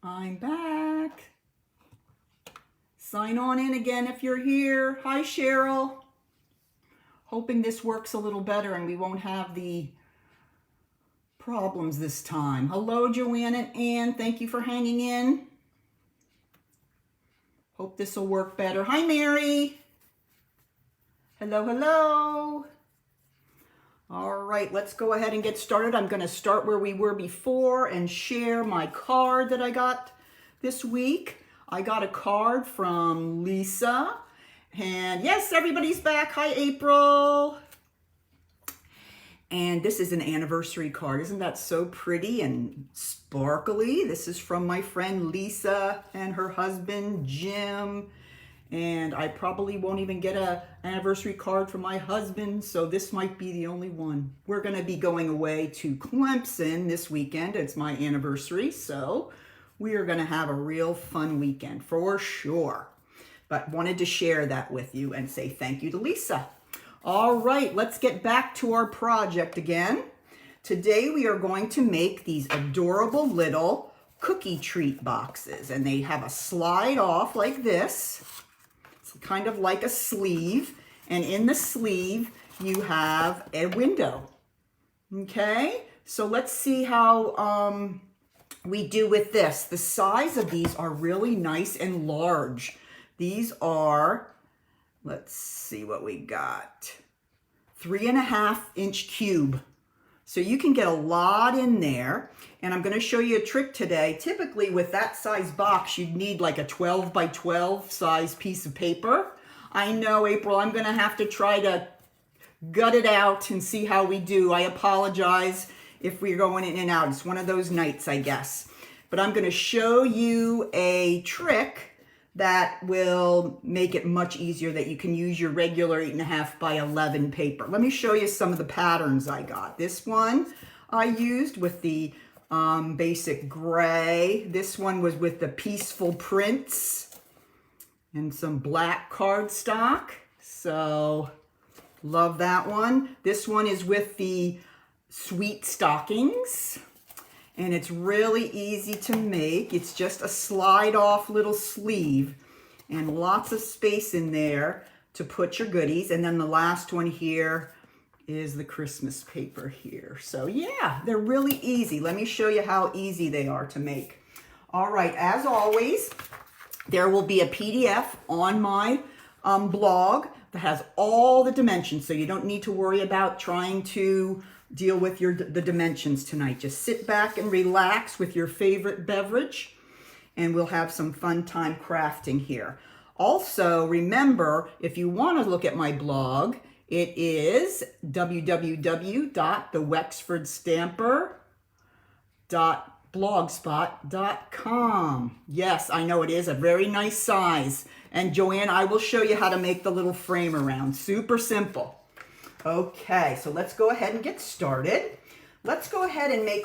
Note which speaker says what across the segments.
Speaker 1: I'm back. Sign on in again if you're here. Hi, Cheryl. Hoping this works a little better and we won't have the problems this time. Hello, Joanne and Ann. Thank you for hanging in. Hope this will work better. Hi, Mary. Hello, hello. All right, let's go ahead and get started. I'm going to start where we were before and share my card that I got this week. I got a card from Lisa. And yes, everybody's back. Hi, April. And this is an anniversary card. Isn't that so pretty and sparkly? This is from my friend Lisa and her husband, Jim. And I probably won't even get an anniversary card from my husband, so this might be the only one. We're going to be going away to Clemson this weekend. It's my anniversary, so we are going to have a real fun weekend for sure. But wanted to share that with you and say thank you to Lisa. All right, let's get back to our project again. Today we are going to make these adorable little cookie treat boxes, and they have a slide off like this. Kind of like a sleeve, and in the sleeve you have a window. Okay, so let's see how we do with this. The size of these are really nice and large. These are, let's see what we got, 3.5 inch cube. So you can get a lot in there, and I'm going to show you a trick today. Typically with that size box, you'd need like a 12 by 12 size piece of paper. I know, April, I'm going to have to try to gut it out and see how we do. I apologize if we're going in and out. It's one of those nights, I guess. But I'm going to show you a trick that will make it much easier, that you can use your regular 8.5 by 11 paper. Let me show you some of the patterns I got. This one I used with the basic gray. This one was with the peaceful prints and some black cardstock. So love that one. This one is with the sweet stockings. And it's really easy to make. It's just a slide off little sleeve and lots of space in there to put your goodies. And then the last one here is the Christmas paper here. So yeah, they're really easy. Let me show you how easy they are to make. All right, as always, there will be a PDF on my blog that has all the dimensions, so you don't need to worry about trying to deal with the dimensions tonight. Just sit back and relax with your favorite beverage, and we'll have some fun time crafting here. Also, remember, if you want to look at my blog, it is www.thewexfordstamper.blogspot.com. Yes, I know it is a very nice size. And Joanne, I will show you how to make the little frame around. Super simple. Okay, so let's go ahead and get started. Let's go ahead and make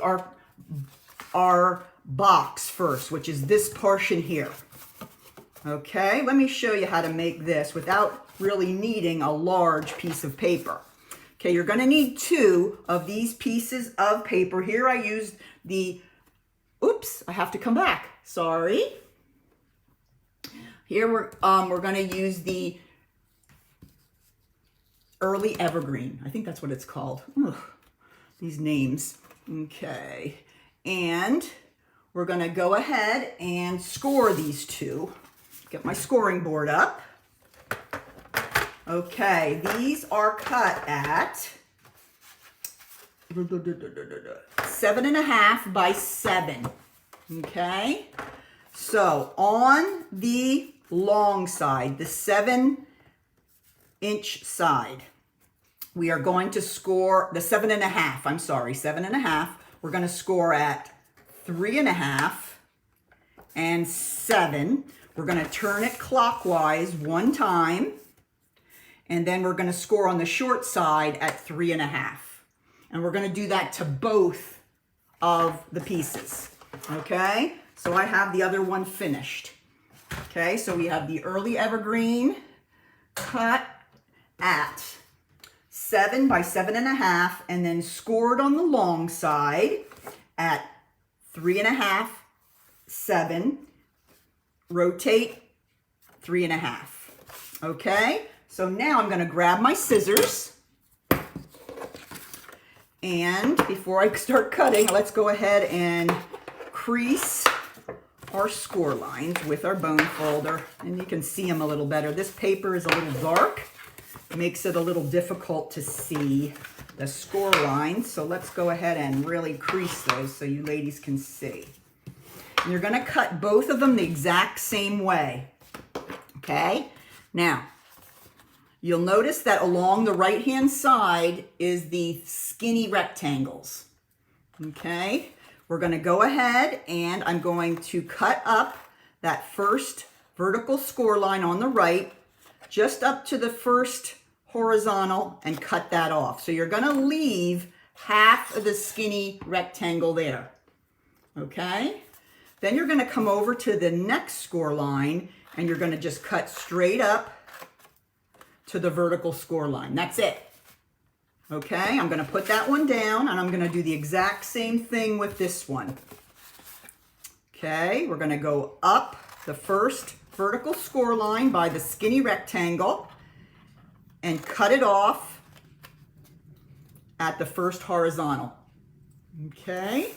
Speaker 1: our box first, which is this portion here. Okay, let me show you how to make this without really needing a large piece of paper. Okay, you're going to need 2 of these pieces of paper. Here I used the, oops, I have to come back. Sorry. Here we're going to use the Early Evergreen. I think that's what it's called. Ugh, these names. Okay. And we're going to go ahead and score these 2. Get my scoring board up. Okay. These are cut at 7.5 by 7. Okay. So on the long side, the 7-inch side, we are going to score the 7.5. I'm sorry, 7.5. We're going to score at 3.5 and 7. We're going to turn it clockwise 1 time, and then we're going to score on the short side at 3.5. And we're going to do that to both of the pieces. Okay, so I have the other one finished. Okay, so we have the Early Evergreen cut at 7 by 7.5, and then scored on the long side at 3.5 7, rotate 3.5. Okay, so now I'm going to grab my scissors, and before I start cutting, let's go ahead and crease our score lines with our bone folder, and you can see them a little better. This paper is a little dark, makes it a little difficult to see the score lines, so let's go ahead and really crease those so you ladies can see. And you're going to cut both of them the exact same way. Okay, now you'll notice that along the right hand side is the skinny rectangles. Okay, we're going to go ahead and I'm going to cut up that first vertical score line on the right, just up to the first horizontal, and cut that off. So you're going to leave half of the skinny rectangle there. Okay, then you're going to come over to the next score line and you're going to just cut straight up to the vertical score line. That's it. Okay, I'm going to put that one down and I'm going to do the exact same thing with this one. Okay, we're going to go up the first vertical score line by the skinny rectangle and cut it off at the first horizontal. Okay,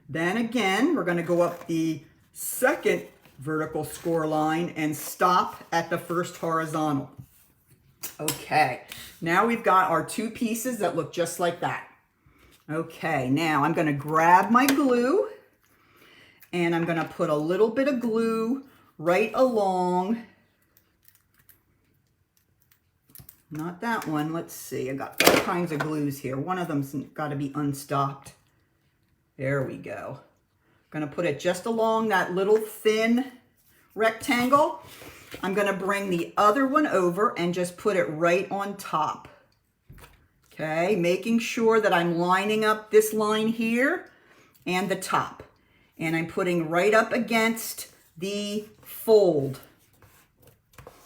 Speaker 1: then again, we're going to go up the second vertical score line and stop at the first horizontal. Okay, now we've got our two pieces that look just like that. Okay, now I'm going to grab my glue and I'm going to put a little bit of glue right along. Not that one. Let's see. I got all kinds of glues here. One of them's got to be unstopped. There we go. Going to put it just along that little thin rectangle. I'm going to bring the other one over and just put it right on top. Okay, making sure that I'm lining up this line here and the top. And I'm putting right up against the fold.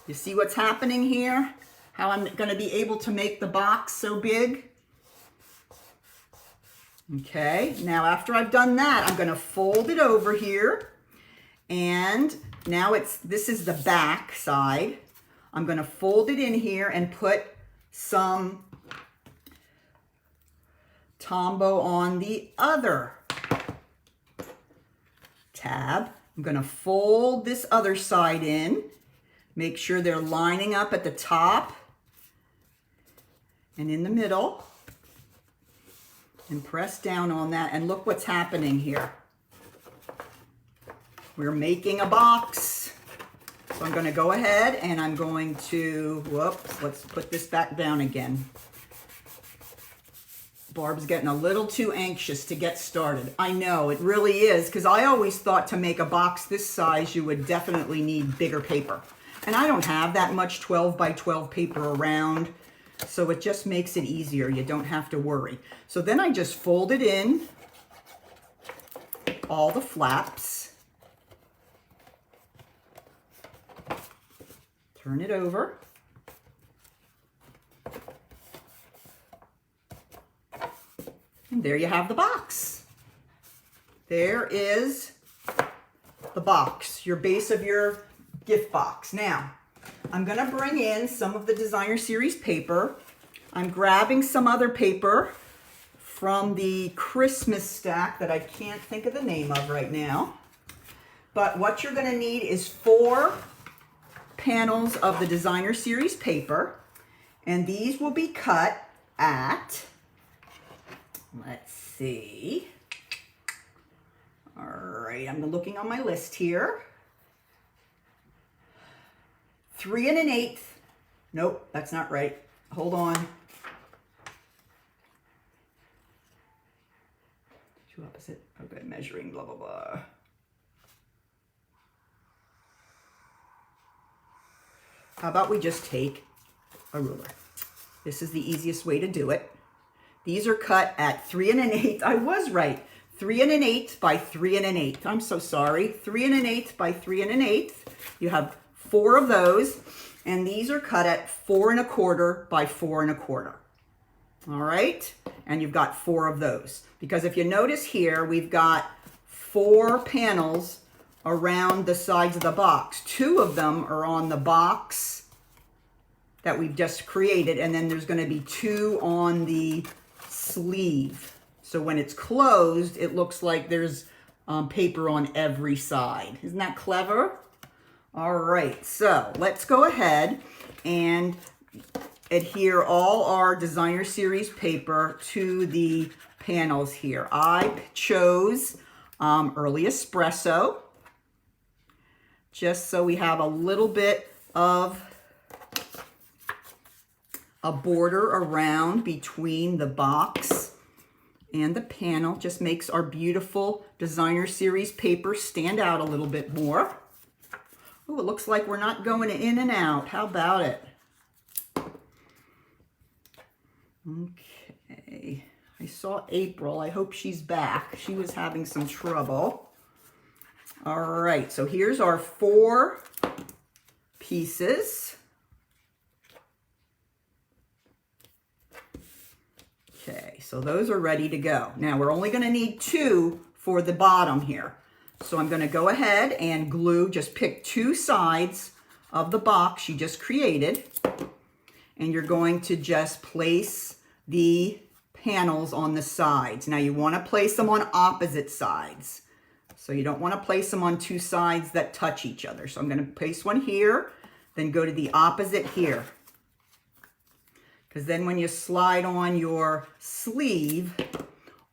Speaker 1: You see what's happening here? How I'm going to be able to make the box so big? Okay, now after I've done that, I'm going to fold it over here. And now this is the back side. I'm going to fold it in here and put some Tombow on the other tab. I'm going to fold this other side in. Make sure they're lining up at the top and in the middle. And press down on that, and look what's happening here. We're making a box. So I'm going to go ahead and I'm going to, whoops, let's put this back down again. Barb's getting a little too anxious to get started. I know, it really is, because I always thought to make a box this size, you would definitely need bigger paper. And I don't have that much 12 by 12 paper around. So it just makes it easier. You don't have to worry. So then I just fold it in, all the flaps, turn it over, and there you have the box. There is the box, your base of your gift box. Now, I'm going to bring in some of the Designer Series paper. I'm grabbing some other paper from the Christmas stack that I can't think of the name of right now. But what you're going to need is 4 panels of the Designer Series paper. And these will be cut at, let's see. All right, I'm looking on my list here. 3 1/8. Nope, that's not right. Hold on. 2 opposite. Okay, measuring, blah, blah, blah. How about we just take a ruler? This is the easiest way to do it. These are cut at 3 1/8. I was right. 3 1/8 by 3 1/8. I'm so sorry. 3 1/8 by 3 1/8. You have 4 of those, and these are cut at 4 1/4 by 4 1/4. All right, and you've got 4 of those, because if you notice here, we've got 4 panels around the sides of the box. 2 of them are on the box that we've just created, and then there's going to be 2 on the sleeve. So when it's closed, it looks like there's paper on every side. Isn't that clever? All right, so let's go ahead and adhere all our designer series paper to the panels here. I chose early espresso, just so we have a little bit of a border around between the box and the panel. Just makes our beautiful designer series paper stand out a little bit more. Oh, it looks like we're not going in and out. How about it? Okay, I saw April. I hope she's back. She was having some trouble. All right, so here's our 4 pieces. Okay, so those are ready to go. Now we're only going to need 2 for the bottom here. So I'm going to go ahead and glue, just pick 2 sides of the box you just created. And you're going to just place the panels on the sides. Now you want to place them on opposite sides. So you don't want to place them on 2 sides that touch each other. So I'm going to place one here, then go to the opposite here. Because then when you slide on your sleeve,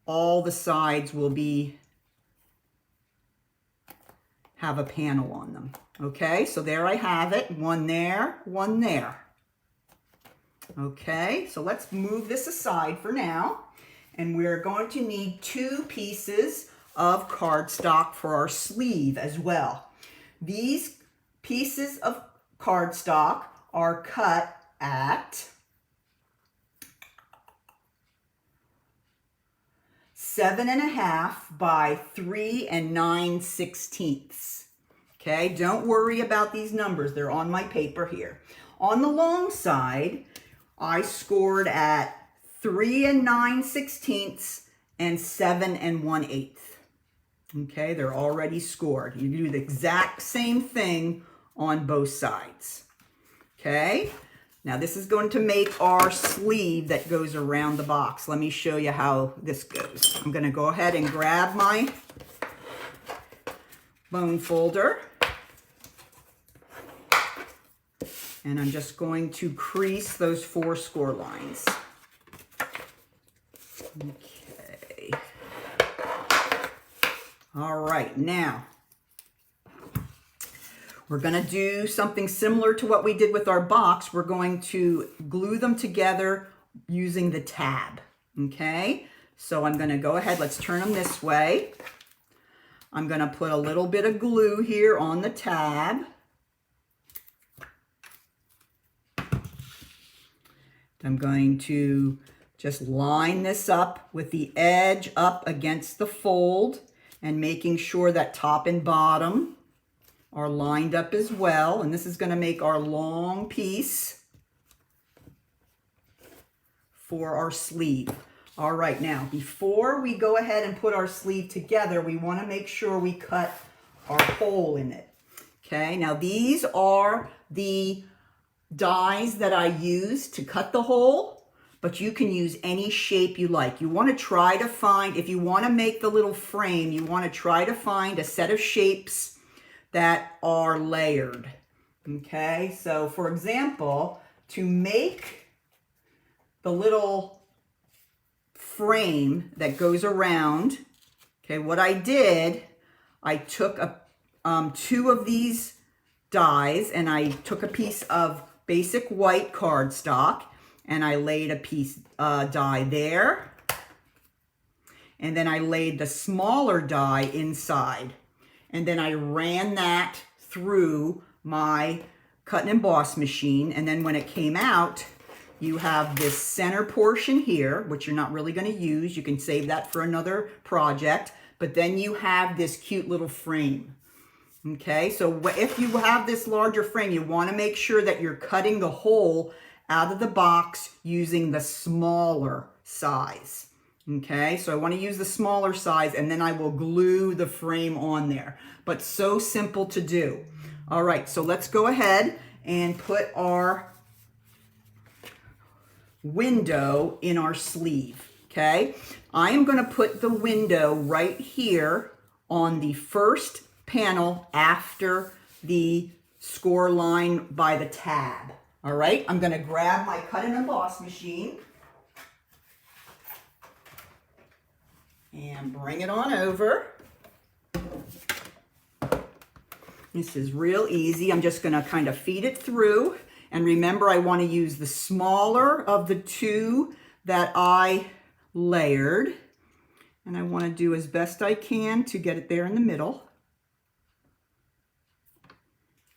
Speaker 1: all the sides will have a panel on them. Okay, so there I have it. One there, one there. Okay, so let's move this aside for now. And we're going to need 2 pieces of cardstock for our sleeve as well. These pieces of cardstock are cut at 7.5 by 3 9/16. Okay, don't worry about these numbers. They're on my paper here. On the long side, I scored at 3 9/16 and 7 1/8. Okay, they're already scored. You do the exact same thing on both sides. Okay, now this is going to make our sleeve that goes around the box. Let me show you how this goes. I'm going to go ahead and grab my bone folder. And I'm just going to crease those 4 score lines. Okay. All right, now we're going to do something similar to what we did with our box. We're going to glue them together using the tab. Okay, so I'm going to go ahead. Let's turn them this way. I'm going to put a little bit of glue here on the tab. I'm going to just line this up with the edge up against the fold and making sure that top and bottom are lined up as well. And this is going to make our long piece for our sleeve. All right, now before we go ahead and put our sleeve together, we want to make sure we cut our hole in it. Okay, now these are the dies that I use to cut the hole, but you can use any shape you like. You want to try to find, if you want to make the little frame, you want to try to find a set of shapes that are layered. Okay, so for example, to make the little frame that goes around, okay, what I did, I took 2 of these dies and I took a piece of basic white cardstock and I laid a piece die there, and then I laid the smaller die inside, and then I ran that through my cut and emboss machine. And then when it came out, you have this center portion here, which you're not really going to use. You can save that for another project, but then you have this cute little frame. Okay, so if you have this larger frame, you want to make sure that you're cutting the hole out of the box using the smaller size. Okay, so I want to use the smaller size, and then I will glue the frame on there. But so simple to do. All right, so let's go ahead and put our window in our sleeve. Okay, I am going to put the window right here on the first panel after the score line by the tab. All right, I'm going to grab my cut and emboss machine and bring it on over. This is real easy. I'm just going to kind of feed it through. And remember, I want to use the smaller of the two that I layered. And I want to do as best I can to get it there in the middle.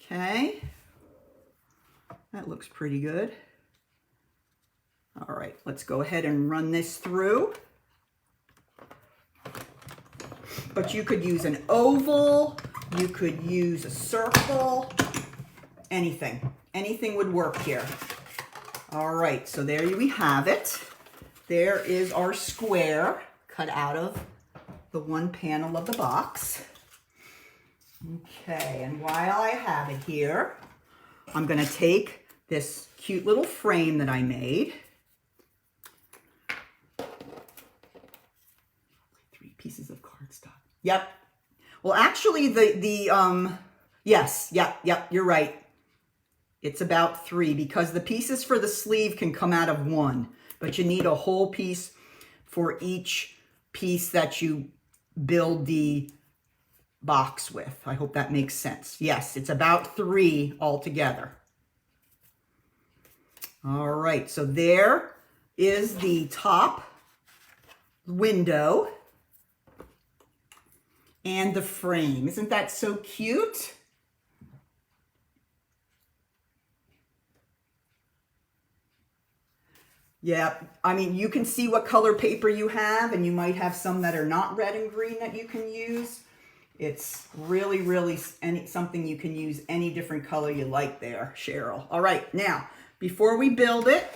Speaker 1: Okay. That looks pretty good. All right, let's go ahead and run this through. But you could use an oval, you could use a circle, anything. Anything would work here. All right, so there we have it. There is our square cut out of the one panel of the box. Okay, and while I have it here, I'm going to take this cute little frame that I made. 3 pieces of cardstock. Yep. Well, actually, yes, yep, you're right. It's about 3 because the pieces for the sleeve can come out of 1, but you need a whole piece for each piece that you build the box with. I hope that makes sense. Yes, it's about 3 altogether. All right, so there is the top window and the frame. Isn't that so cute? Yeah, I mean, you can see what color paper you have, and you might have some that are not red and green that you can use. It's really, really something you can use any different color you like there, Cheryl. All right, now, before we build it,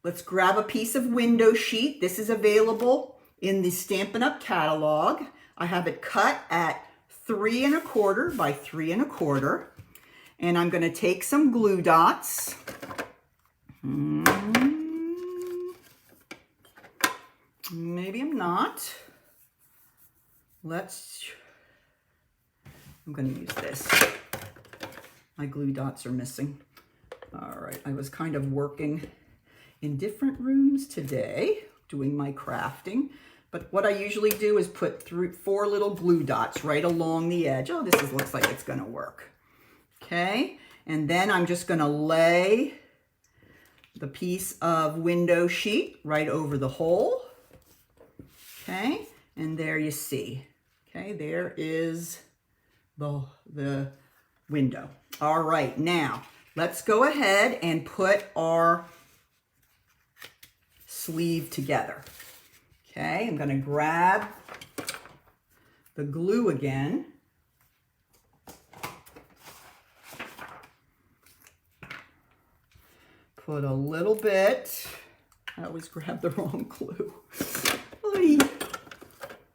Speaker 1: let's grab a piece of window sheet. This is available in the Stampin' Up! Catalog. I have it cut at 3 1/4 by 3 1/4. And I'm going to take some glue dots. Maybe I'm not. I'm going to use this. My glue dots are missing. All right, I was kind of working in different rooms today, doing my crafting. But what I usually do is put 4 little glue dots right along the edge. Oh, looks like it's going to work. Okay, and then I'm just going to lay the piece of window sheet right over the hole. Okay, and there you see. Okay, there is the window. All right, now let's go ahead and put our sleeve together. Okay, I'm going to grab the glue again. Put a little bit. I always grab the wrong glue.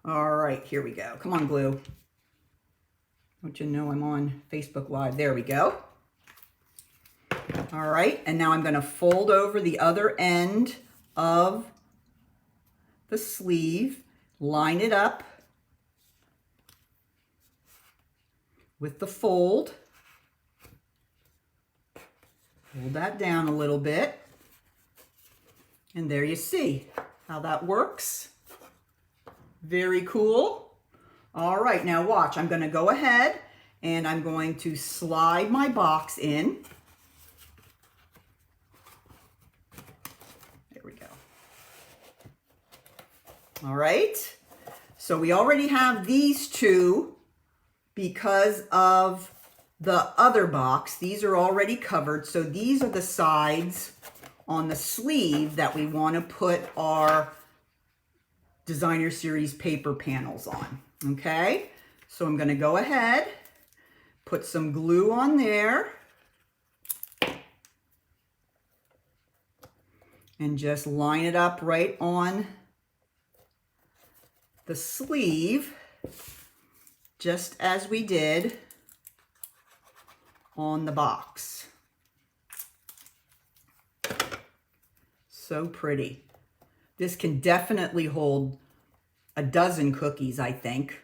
Speaker 1: All right, here we go. Come on, glue. Don't you know I'm on Facebook Live? There we go. All right, and now I'm going to fold over the other end of the sleeve, line it up with the fold. Hold that down a little bit. And there you see how that works. Very cool. All right, now watch. I'm going to go ahead and I'm going to slide my box in. There we go. All right. So we already have these two because of the other box. These are already covered. So these are the sides on the sleeve that we want to put our Designer Series paper panels on. Okay, so I'm going to go ahead, put some glue on there, and just line it up right on the sleeve just as we did on the box. So pretty. This can definitely hold a dozen cookies, I think.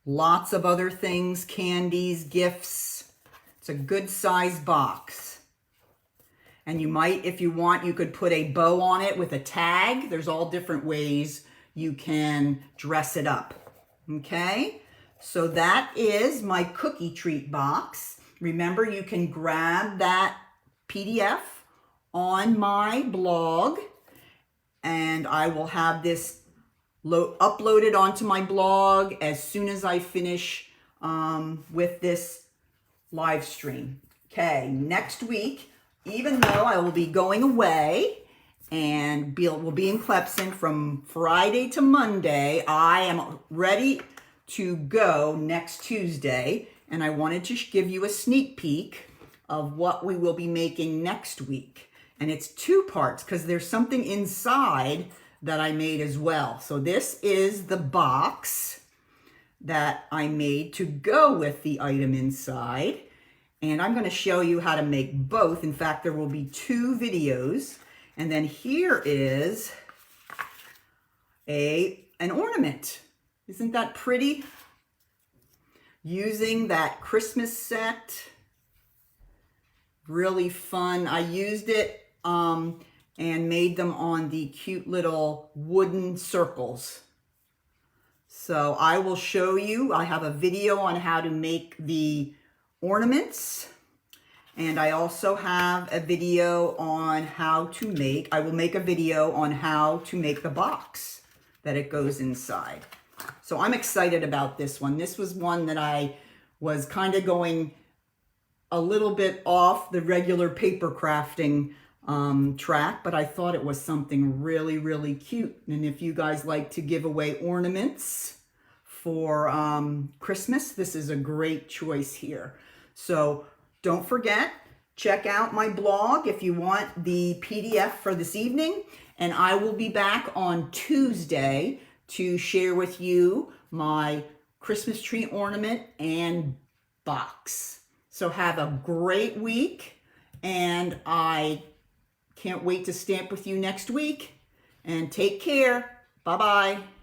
Speaker 1: Lots of other things, candies, gifts. It's a good size box. And you might, if you want, you could put a bow on it with a tag. There's all different ways you can dress it up. Okay? So that is my cookie treat box. Remember, you can grab that PDF on my blog, and I will have this uploaded onto my blog as soon as I finish with this live stream. Okay, next week, even though I will be going away and will be in Clemson from Friday to Monday, I am ready to go next Tuesday, and I wanted to give you a sneak peek of what we will be making next week. And it's two parts because there's something inside that I made as well. So this is the box that I made to go with the item inside. And I'm going to show you how to make both. In fact, there will be two videos. And then here is an ornament. Isn't that pretty? Using that Christmas set. Really fun. I used it and made them on the cute little wooden circles. So I will show you. I have a video on how to make the ornaments. And I also have a video on how to make, I will make a video on how to make the box that it goes inside. So I'm excited about this one. This was one that I was kind of going a little bit off the regular paper crafting track, but I thought it was something really, really cute. And if you guys like to give away ornaments for Christmas, this is a great choice here. So don't forget, check out my blog if you want the PDF for this evening. And I will be back on Tuesday to share with you my Christmas tree ornament and box. So have a great week, and I can't wait to stamp with you next week. And take care. Bye-bye.